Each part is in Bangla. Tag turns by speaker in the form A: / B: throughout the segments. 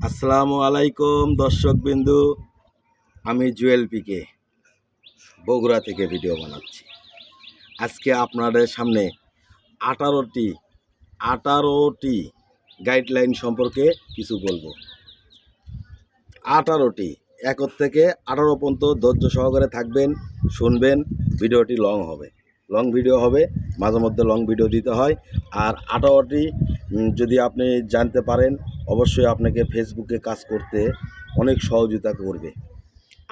A: আসসালামু আলাইকুম দর্শক বিন্দু, আমি জুয়েল পিকে বগুড়া থেকে ভিডিও বানাচ্ছি। আজকে আপনাদের সামনে 18টি গাইডলাইন সম্পর্কে কিছু বলবো। 18টি 1 থেকে 18 পর্যন্ত ধৈর্য সহকারে থাকবেন, শুনবেন। ভিডিওটি লং ভিডিও হবে, মাঝে মধ্যে লং ভিডিও দিতে হয়। আর 18টি যদি আপনি জানতে পারেন, অবশ্যই আপনাকে ফেসবুকে কাজ করতে অনেক সহযোগিতা করবে।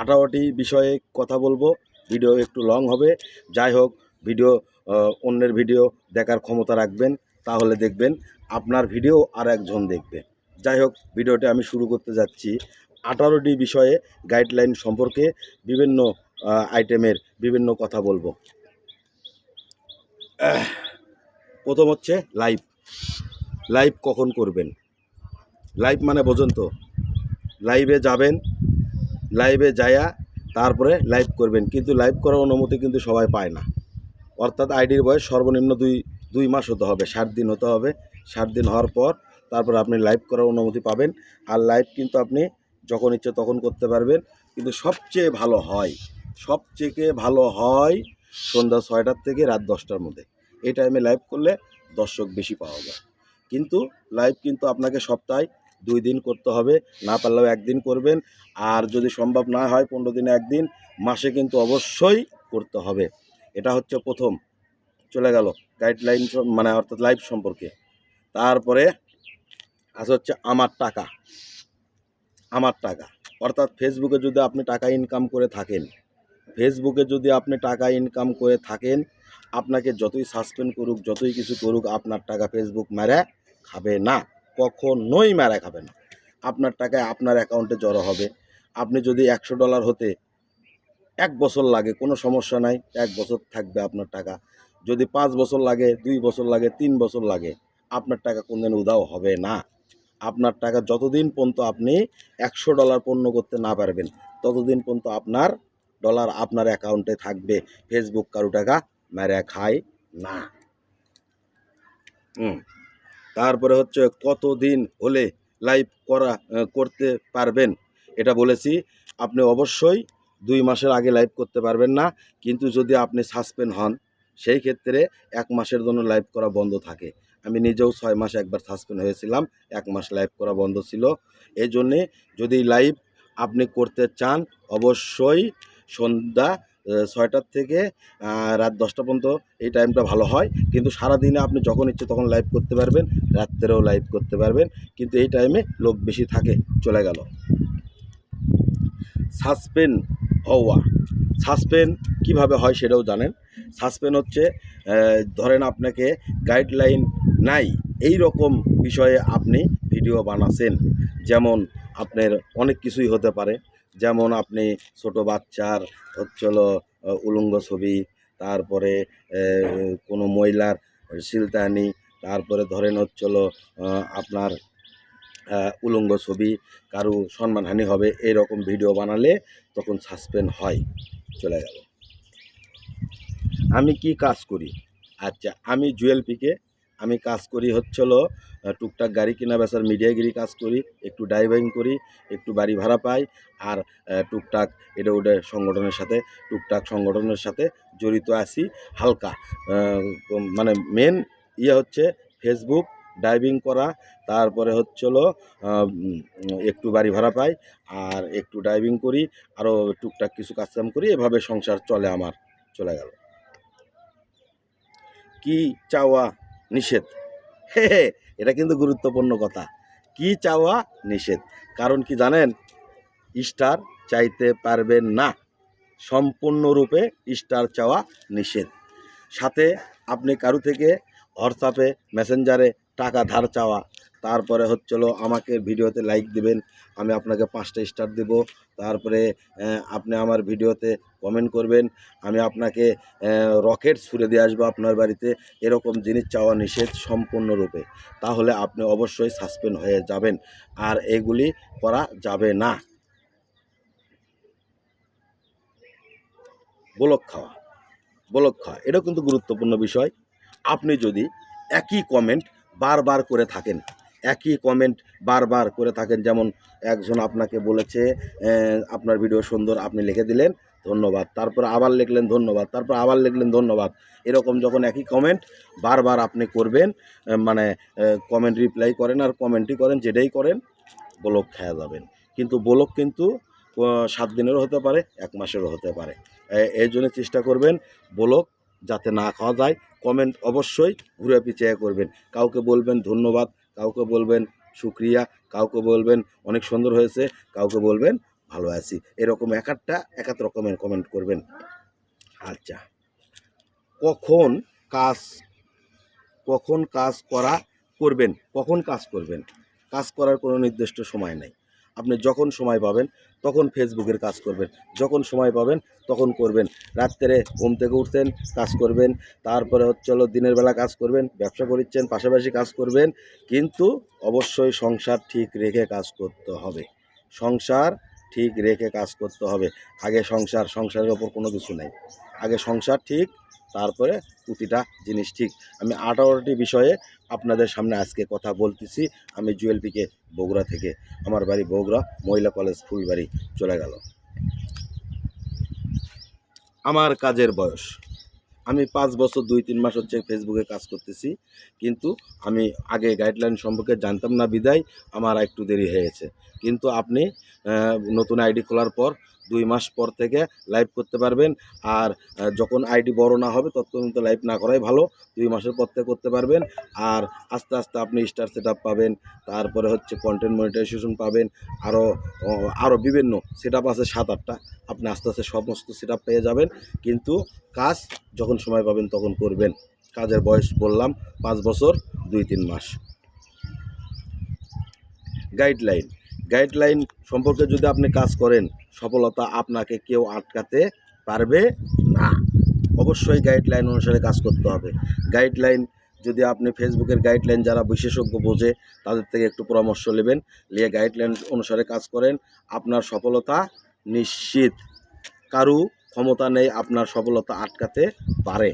A: 18টি বিষয়ে কথা বলবো, ভিডিও একটু লং হবে। যাই হোক, ভিডিও অন্যের ভিডিও দেখার ক্ষমতা রাখবেন, তাহলে দেখবেন আপনার ভিডিও আর একজন দেখবে। যাই হোক, ভিডিওটি আমি শুরু করতে যাচ্ছি। 18টি বিষয়ে গাইডলাইন সম্পর্কে বিভিন্ন আইটেমের বিভিন্ন কথা বলবো। প্রথম হচ্ছে লাইভ কখন করবেন। লাইভ মানে বোঝেন তো, লাইভে যাবেন, লাইভে যায়া তারপরে লাইভ করবেন। কিন্তু লাইভ করার অনুমতি কিন্তু সবাই পায় না। অর্থাৎ আইডির বয়স সর্বনিম্ন দুই মাস হতে হবে, 60 দিন হতে হবে। 60 দিন হওয়ার পর তারপর আপনি লাইভ করার অনুমতি পাবেন। আর লাইভ কিন্তু আপনি যখন ইচ্ছে তখন করতে পারবেন। কিন্তু সবচেয়ে ভালো হয় সন্ধ্যা 6টার থেকে রাত 10টার মধ্যে। এই টাইমে লাইভ করলে দর্শক বেশি পাওয়া যায়। কিন্তু লাইভ কিন্তু আপনাকে সপ্তাহে 2 দিন করতে হবে, না পারলেও 1 দিন করবেন। আর যদি সম্ভব না হয় 15 দিনে 1 দিন, মাসে কিন্তু অবশ্যই করতে হবে। এটা হচ্ছে প্রথম। চলে গেল গাইডলাইন, মানে অর্থাৎ লাইভ সম্পর্কে। তারপরে আছে হচ্ছে আমার টাকা। অর্থাৎ ফেসবুকে যদি আপনি টাকা ইনকাম করে থাকেন, আপনাকে যতই সাসপেন্ড করুক, যতই কিছু করুক, আপনার টাকা ফেসবুক মেরে খাবে না, কখনোই মেরে খাবে না। আপনার টাকায় আপনার অ্যাকাউন্টে জড়ো হবে। আপনি যদি $100 হতে 1 বছর লাগে, কোনো সমস্যা নাই, 1 বছর থাকবে আপনার টাকা। যদি 5 বছর লাগে, 2 বছর লাগে, 3 বছর লাগে, আপনার টাকা কোনদিন উধাও হবে না। আপনার টাকা যতদিন পর্যন্ত আপনি $100 পণ্য করতে না পারবেন, ততদিন পর্যন্ত আপনার ডলার আপনার অ্যাকাউন্টে থাকবে। ফেসবুক কারো টাকা মেরে খায় না। তারপরে হচ্ছে কতদিন হলে লাইভ করতে পারবেন, এটা বলেছি। আপনি অবশ্যই 2 মাসের আগে লাইভ করতে পারবেন না। কিন্তু যদি আপনি সাসপেন্ড হন, সেই ক্ষেত্রে 1 মাসের জন্য লাইভ করা বন্ধ থাকে। আমি নিজেও 6 মাস একবার সাসপেন্ড হয়েছিলাম, 1 মাস লাইভ করা বন্ধ ছিল। এই জন্যে যদি লাইভ আপনি করতে চান, অবশ্যই সন্ধ্যা 6টার থেকে রাত 10টা পর্যন্ত এই টাইমটা ভালো হয়। কিন্তু সারাদিনে আপনি যখন ইচ্ছে তখন লাইভ করতে পারবেন, রাত্রেও লাইভ করতে পারবেন। কিন্তু এই টাইমে লোক বেশি থাকে। চলে গেল সাসপেন্ড কিভাবে হয় সেটাও জানেন। সাসপেন্ড হচ্ছে, ধরেন আপনাকে গাইডলাইন নাই, এই রকম বিষয়ে আপনি ভিডিও বানাচ্ছেন। যেমন আপনার অনেক কিছুই হতে পারে। যেমন আপনি ছোট বাচ্চার উলঙ্গ ছবি, তারপরে কোনো মহিলার শিলতাহানি, তারপরে ধরেন আপনার উলঙ্গ ছবি, কারো সম্মানহানি হবে, এরকম ভিডিও বানালে তখন সাসপেন্ড হয়। চলে গেল আমি কি কাজ করি। আচ্ছা, আমি জুয়েল পিকে, আমি কাজ করি টুকটাক গাড়ি কেনা বেচার মিডিয়াগিরি কাজ করি, একটু ড্রাইভিং করি, একটু বাড়ি ভাড়া পাই। আর টুকটাক সংগঠনের সাথে জড়িত আছি হালকা। মানে মেন হচ্ছে ফেসবুক, ড্রাইভিং করা, তারপরে একটু বাড়ি ভাড়া পাই, আর একটু ড্রাইভিং করি, আরও টুকটাক কিছু কাজকাম করি। এভাবে সংসার চলে আমার। চলে গেল কি চাওয়া নিষেধ। এটা কিন্তু গুরুত্বপূর্ণ কথা। কি চাওয়া নিষেধ, কারণ কি জানেন, স্টার চাইতে পারবেন না, সম্পূর্ণরূপে স্টার চাওয়া নিষেধ। সাথে আপনি কারো থেকে হোয়াটসঅ্যাপে, মেসেঞ্জারে টাকা ধার চাওয়া, তারপরে আমাকে ভিডিওতে লাইক দিবেন, আমি আপনাকে 5টা স্টার দেব, তারপরে আপনি আমার ভিডিওতে কমেন্ট করবেন, আমি আপনাকে রকেট ছুঁড়ে দিয়ে আসবো আপনার বাড়িতে, এরকম জিনিস চাওয়া নিষেধ সম্পূর্ণরূপে। তাহলে আপনি অবশ্যই সাসপেন্ড হয়ে যাবেন। আর এগুলি করা যাবে না। ব্লক খাওয়া এটাও কিন্তু গুরুত্বপূর্ণ বিষয়। আপনি যদি একই কমেন্ট বারবার করে থাকেন, একই কমেন্ট বারবার করে থাকেন, যেমন একজন আপনাকে বলেছে আপনার ভিডিও সুন্দর, আপনি লিখে দিলেন ধন্যবাদ, তারপর আবার লিখলেন ধন্যবাদ, তারপর আবার লিখলেন ধন্যবাদ। এরকম যখন একই কমেন্ট বারবার আপনি করবেন, মানে কমেন্ট রিপ্লাই করেন আর কমেন্টই করেন, যেটাই করেন, ব্লক খেয়ে যাবেন। কিন্তু ব্লক কিন্তু 7 দিনেরও হতে পারে, 1 মাসেরও হতে পারে। এই জন্য চেষ্টা করবেন ব্লক যাতে না খাওয়া যায়। কমেন্ট অবশ্যই ঘুরে পিছিয়ে করবেন। কাউকে বলবেন ধন্যবাদ, কাউকে বলবেন শুক্রিয়া, কাউকে বলবেন অনেক সুন্দর হয়েছে, কাউকে বলবেন ভালো আছি। এরকম এক এক রকমের কমেন্ট করবেন। আচ্ছা, কখন কাজ করবেন, কখন কাজ করবেন? কাজ করার কোনো নির্দিষ্ট সময় নাই। আপনি যখন সময় পাবেন তখন ফেসবুকের কাজ করবেন, যখন সময় পাবেন তখন করবেন। রাত্রে ঘুম থেকে উঠছেন কাজ করবেন, তারপরে হলো দিনের বেলা কাজ করবেন, ব্যবসা করছেন পাশাপাশি কাজ করবেন, কিন্তু অবশ্যই সংসার ঠিক রেখে কাজ করতে হবে। সংসার ঠিক রেখে কাজ করতে হবে। আগে সংসারের ওপর কোনো কিছু নেই। আগে সংসার ঠিক, তারপরে প্রতিটা জিনিস ঠিক। আমি 18টি বিষয়ে আপনাদের সামনে আজকে কথা বলতেছি। আমি জুয়েল পিকে, বগুড়া থেকে। আমার বাড়ি বগুড়া, মহিলা কলেজ ফুলবাড়ি চলে গেল। আমার কাজের বয়স, আমি 5 বছর 2-3 মাস হচ্ছে ফেসবুকে কাজ করতেছি, কিন্তু আমি আগে গাইডলাইন সম্পর্কে জানতাম না বিধায় আমার একটু দেরি হয়েছে। কিন্তু আপনি নতুন আইডি খোলার পর 2 মাস পর থেকে লাইভ করতে পারবেন। আর যখন আইডি বড় না হবে ততক্ষণ তো লাইভ না করাই ভালো। 2 মাসের পর থেকে করতে পারবেন। আর আস্তে আস্তে আপনি স্টার সেটআপ পাবেন, তারপরে হচ্ছে কন্টেন্ট মনিটাইজেশন পাবেন, আরও বিভিন্ন সেটআপ আছে 7-8টা। আপনি আস্তে আস্তে সমস্ত সেটআপ পেয়ে যাবেন। কিন্তু কাজ যখন সময় পাবেন তখন করবেন। কাজের বয়স বললাম 5 বছর 2-3 মাস। গাইডলাইন সম্পর্কে যদি আপনি কাজ করেন, সফলতা আপনাকে কেউ আটকাতে পারবে না। অবশ্যই গাইডলাইন অনুসারে কাজ করতে হবে। গাইডলাইন যদি আপনি ফেসবুকের গাইডলাইন যারা বিশেষজ্ঞ বোঝে তাদের থেকে একটু পরামর্শ নেবেন, নিয়ে গাইডলাইন অনুসারে কাজ করেন, আপনার সফলতা নিশ্চিত। কারু ক্ষমতা নেই আপনার সফলতা আটকাতে পারে।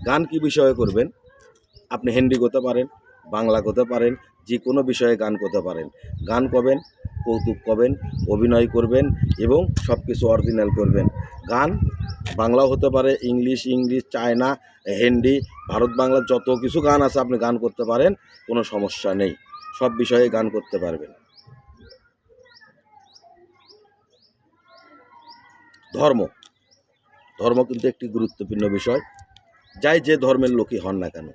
A: গান কি বিষয়ে করবেন? আপনি হিন্দি করতে পারেন, বাংলা করতে পারেন, যে কোনো বিষয়ে গান করতে পারেন। গান করবেন, কৌতুক করবেন, অভিনয় করবেন এবং সব কিছু অরিজিনাল করবেন। গান বাংলাও হতে পারে, ইংলিশ, চায়না, হিন্দি, ভারত বাংলার যত কিছু গান আছে আপনি গান করতে পারেন, কোনো সমস্যা নেই। সব বিষয়ে গান করতে পারবেন। ধর্ম কিন্তু একটি গুরুত্বপূর্ণ বিষয়। যে ধর্মের লোকই হন না কেন,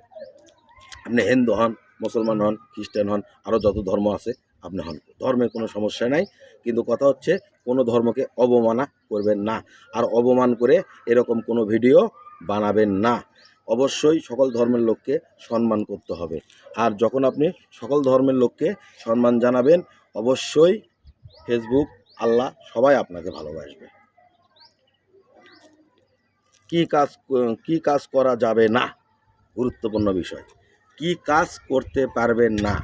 A: আপনি হিন্দু হন, মুসলমান হন, খ্রিস্টান হন, আরও যত ধর্ম আছে আপনি হন, ধর্মের কোনো সমস্যা নাই। কিন্তু কথা হচ্ছে কোনো ধর্মকে অবমাননা করবেন না, আর অবমান করে এরকম কোনো ভিডিও বানাবেন না। অবশ্যই সকল ধর্মের লোককে সম্মান করতে হবে। আর যখন আপনি সকল ধর্মের লোককে সম্মান জানাবেন, অবশ্যই ফেসবুক, আল্লাহ সবাই আপনাকে ভালোবাসবে। কি কাজ করা যাবে না, গুরুত্বপূর্ণ বিষয়। কি কাজ করতে পারবেন না,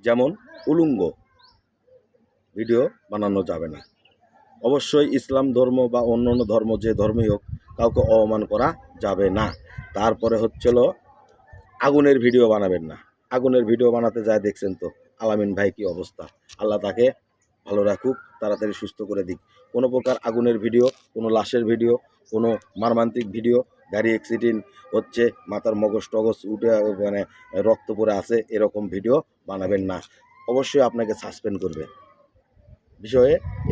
A: যেমন উলঙ্গ ভিডিও বানানো যাবে না। অবশ্যই ইসলাম ধর্ম বা অন্য ধর্ম, যে ধর্মই হোক, কাউকে অপমান করা যাবে না। তারপরে হচ্ছিল আগুনের ভিডিও বানাবেন না। আগুনের ভিডিও বানাতে যায় দেখছেন তো আলামিন ভাই কি অবস্থা। আল্লাহ তাকে ভালো রাখুক, তাড়াতাড়ি সুস্থ করে দিক। কোনো প্রকার আগুনের ভিডিও, কোনো লাশের ভিডিও, কোনো মর্মান্তিক ভিডিও, গাড়ি অ্যাক্সিডেন্ট হচ্ছে, মাথার মগজ টগজ উঠে মানে রক্ত পড়ে আছে, এরকম ভিডিও বানাবেন না। অবশ্যই আপনাকে সাসপেন্ড করবে।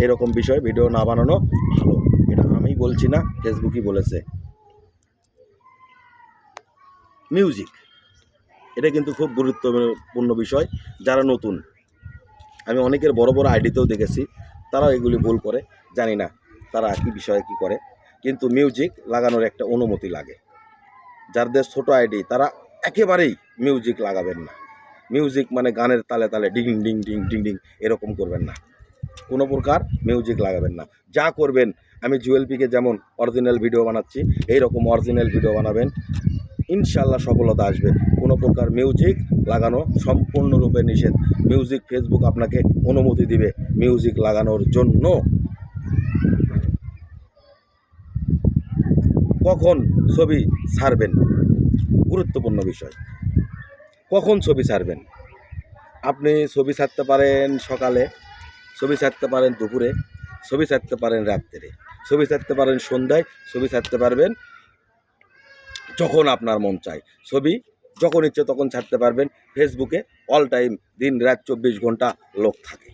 A: এরকম বিষয়ে ভিডিও না বানানো ভালো। এটা আমি বলছি না, ফেসবুকই বলেছে। মিউজিক, এটা কিন্তু খুব গুরুত্বপূর্ণ বিষয়। যারা নতুন, আমি অনেকের বড় আইডিতেও দেখেছি, তারাও এগুলি ভুল করে, জানি না তারা কী বিষয়ে কী করে। কিন্তু মিউজিক লাগানোর একটা অনুমতি লাগে। যাদের ছোট আইডি তারা একেবারেই মিউজিক লাগাবেন না। মিউজিক মানে গানের তালে তালে ding ding ding ding ding এরকম করবেন না, কোনো প্রকার মিউজিক লাগাবেন না। যা করবেন, আমি জুয়েল পিকে যেমন অরিজিনাল ভিডিও বানাচ্ছি, এইরকম অরিজিনাল ভিডিও বানাবেন, ইনশাল্লাহ সফলতা আসবে। কোনো প্রকার মিউজিক লাগানো সম্পূর্ণরূপে নিষেধ। মিউজিক ফেসবুক আপনাকে অনুমতি দিবে মিউজিক লাগানোর জন্য। কখন ছবি ছাড়বেন, গুরুত্বপূর্ণ বিষয়। কখন ছবি ছাড়বেন? আপনি ছবি ছাড়তে পারেন সকালে, ছবি ছাড়তে পারেন দুপুরে, ছবি ছাড়তে পারেন রাত্রে, ছবি ছাড়তে পারেন সন্ধ্যায়, ছবি ছাড়তে পারবেন যখন আপনার মন চায়। ছবি যখন ইচ্ছে তখন ছাড়তে পারবেন। ফেসবুকে অল টাইম দিন রাত 24 ঘন্টা লোক থাকে।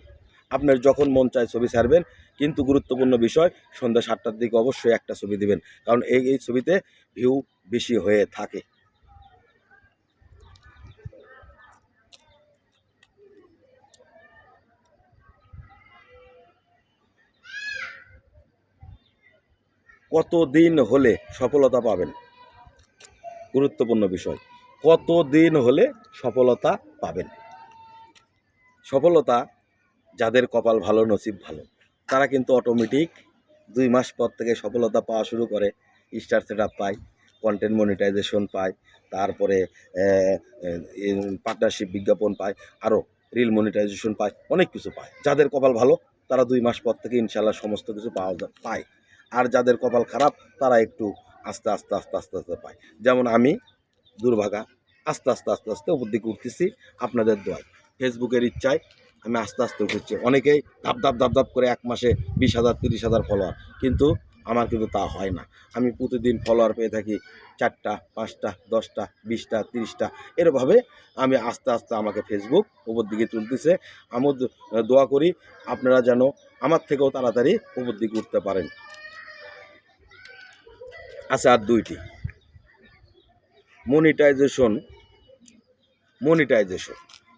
A: আপনার যখন মন চায় ছবি ছাড়বেন, কিন্তু গুরুত্বপূর্ণ বিষয় সন্ধ্যা 7টার দিকে অবশ্যই একটা ছবি দিবেন, কারণ এই ছবিতে ভিউ বেশি হয়ে থাকে। কতদিন হলে সফলতা পাবেন? গুরুত্বপূর্ণ বিষয়। কতদিন হলে সফলতা পাবেন? সফলতা যাদের কপাল ভালো, নসিব ভালো, তারা কিন্তু অটোমেটিক 2 মাস পর থেকে সফলতা পাওয়া শুরু করে। স্টার সেটআপ পায়, কন্টেন্ট মনিটাইজেশন পায়, তারপরে পার্টনারশিপ বিজ্ঞাপন পায়, আরও রিল মনিটাইজেশন পায়, অনেক কিছু পায়। যাদের কপাল ভালো তারা 2 মাস পর থেকে ইনশাল্লাহ সমস্ত কিছু পায়। আর যাদের কপাল খারাপ তারা একটু আস্তে আস্তে আস্তে আস্তে আস্তে পায়। যেমন আমি দুর্ভাগা, আস্তে আস্তে আস্তে আস্তে উপর দিকে উঠতেছি আপনাদের দোয়ায়, ফেসবুকের ইচ্ছায় আমি আস্তে আস্তে উঠেছি। অনেকেই ধাপ ধাপ ধাপ ধাপ করে এক মাসে 20,000 30,000 ফলোয়ার, কিন্তু আমার কিন্তু তা হয় না। আমি প্রতিদিন ফলোয়ার পেয়ে থাকি 4টা 5টা 10টা 20টা 30টা, এরভাবে আমি আস্তে আস্তে আমাকে ফেসবুক উপর দিকে তুলতেছে। আমি দোয়া করি আপনারা যেন আমার থেকেও তাড়াতাড়ি উপর দিকে উঠতে পারেন। আচ্ছা, আর 2টি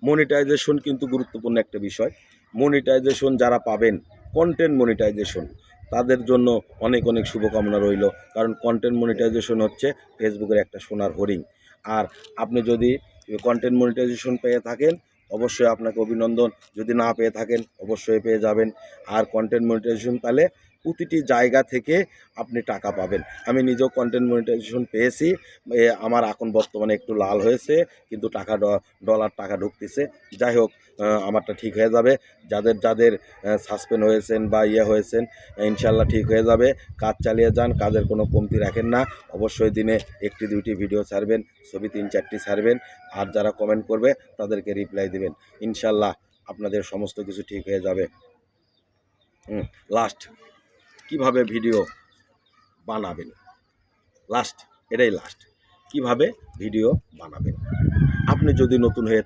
A: মনিটাইজেশন কিন্তু গুরুত্বপূর্ণ একটা বিষয়। মনিটাইজেশন যারা পাবেন, কন্টেন্ট মনিটাইজেশন, তাদের জন্য অনেক অনেক শুভকামনা রইল। কারণ কন্টেন্ট মনিটাইজেশন হচ্ছে ফেসবুকের একটা সোনার হরিণ। আর আপনি যদি কন্টেন্ট মনিটাইজেশন পেয়ে থাকেন, অবশ্যই আপনাকে অভিনন্দন। যদি না পেয়ে থাকেন অবশ্যই পেয়ে যাবেন। আর কন্টেন্ট মনিটাইজেশন পেলে প্রতিটি জায়গা থেকে আপনি টাকা পাবেন। আমি নিজেও কন্টেন্ট মনিটাইজেশন পেয়েছি। আমার এখন বর্তমানে একটু লাল হয়েছে, কিন্তু ডলার টাকা ঢুকতেছে। যাই হোক, আমারটা ঠিক হয়ে যাবে। যাদের সাসপেন্ড হয়েছেন বা হয়েছেন, ইনশাল্লাহ ঠিক হয়ে যাবে। কাজ চালিয়ে যান, কাজের কোনো কমতি রাখেন না। অবশ্যই দিনে 1টি 2টি ভিডিও ছাড়বেন, ছবি 3-4টি ছাড়বেন। আর যারা কমেন্ট করবে তাদেরকে রিপ্লাই দিবেন। ইনশাল্লাহ আপনাদের সমস্ত কিছু ঠিক হয়ে যাবে। লাস্ট, কিভাবে ভিডিও বানাবেন? এটাই লাস্ট। কিভাবে ভিডিও বানাবেন? আপনি যদি নতুন হয়ে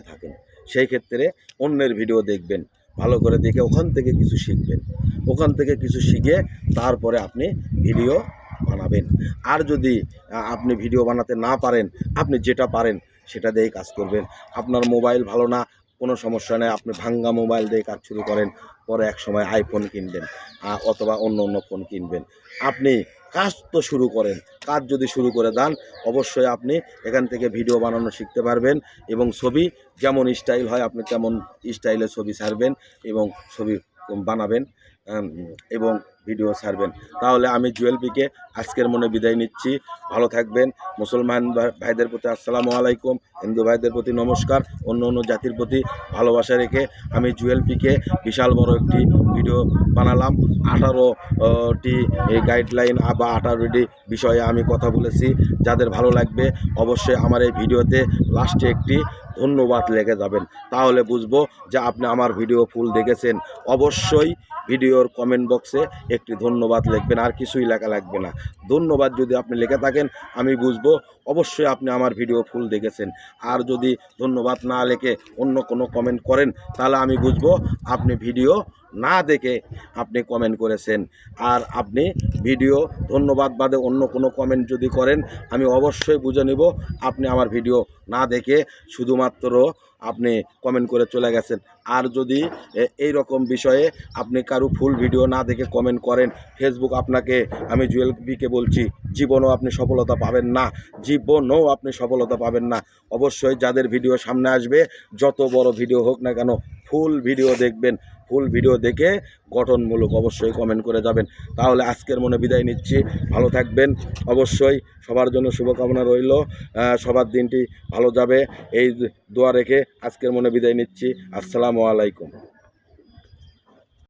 A: থাকেন সেই ক্ষেত্রে অন্যের ভিডিও দেখবেন, ভালো করে দেখে ওখান থেকে কিছু শিখবেন। ওখান থেকে কিছু শিখে তারপরে আপনি ভিডিও বানাবেন। আর যদি আপনি ভিডিও বানাতে না পারেন, আপনি যেটা পারেন সেটা দিয়েই কাজ করবেন। আপনার মোবাইল ভালো না, কোনো সমস্যা নেই, আপনি ভাঙ্গা মোবাইল দিয়ে কাজ শুরু করেন। পরে এক সময় আইফোন কিনবেন, অথবা অন্য ফোন কিনবেন। আপনি কাজ তো শুরু করেন। কাজ যদি শুরু করে দেন, অবশ্যই আপনি এখান থেকে ভিডিও বানানো শিখতে পারবেন। এবং ছবি যেমন স্টাইল হয় আপনি তেমন স্টাইলে ছবি ছাড়বেন এবং ছবি বানাবেন এবং ভিডিও ছাড়বেন। তাহলে আমি জুয়েল পিকে আজকের মনে বিদায় নিচ্ছি। ভালো থাকবেন। মুসলমান ভাইদের প্রতি আসসালামু আলাইকুম, হিন্দু ভাইদের প্রতি নমস্কার। অন্য জাতির প্রতি ভালোবাসা রেখে আমি জুয়েল পিকে বিশাল বড় একটি ভিডিও বানালাম। 18টি গাইডলাইন বা 18টি বিষয়ে আমি কথা বলেছি। যাদের ভালো লাগবে অবশ্যই আমার এই ভিডিওতে লাস্টে একটি ধন্যবাদ লিখে যাবেন, তাহলে বুঝবো যে আপনি আমার ভিডিও ফুল দেখেছেন। অবশ্যই ভিডিওর কমেন্ট বক্সে একটি ধন্যবাদ লিখবেন, আর কিছুই লেখা লাগবে না। ধন্যবাদ যদি আপনি লিখে থাকেন আমি বুঝবো অবশ্যই আপনি আমার ভিডিও ফুল দেখেছেন। আর যদি ধন্যবাদ না লিখে অন্য কোনো কমেন্ট করেন, তাহলে আমি বুঝবো আপনি ভিডিও না দেখে আপনি কমেন্ট করেছেন। আর আপনি ভিডিও ধন্যবাদ বাদে অন্য কোনো কমেন্ট যদি করেন, আমি অবশ্যই বুঝে নেব আপনি আমার ভিডিও না দেখে শুধুমাত্র আপনি কমেন্ট করে চলে গেছেন। আর যদি এই রকম বিষয়ে আপনি কারো ফুল ভিডিও না দেখে কমেন্ট করেন, ফেসবুক আপনাকে, আমি জুয়েল পিকে বলছি, জীবনেও আপনি সফলতা পাবেন না। অবশ্যই যাদের ভিডিও সামনে আসবে, যত বড় ভিডিও হোক না কেন, ফুল ভিডিও দেখবেন। ফুল ভিডিও দেখে গঠনমূলক অবশ্যই কমেন্ট করে যাবেন। তাহলে আজকের মনে বিদায় নিচ্ছি। ভালো থাকবেন। অবশ্যই সবার জন্য শুভকামনা রইল, সবার দিনটি ভালো যাবে এই দোয়া রেখে আজকের মনে বিদায় নিচ্ছি। আসসালামু আলাইকুম।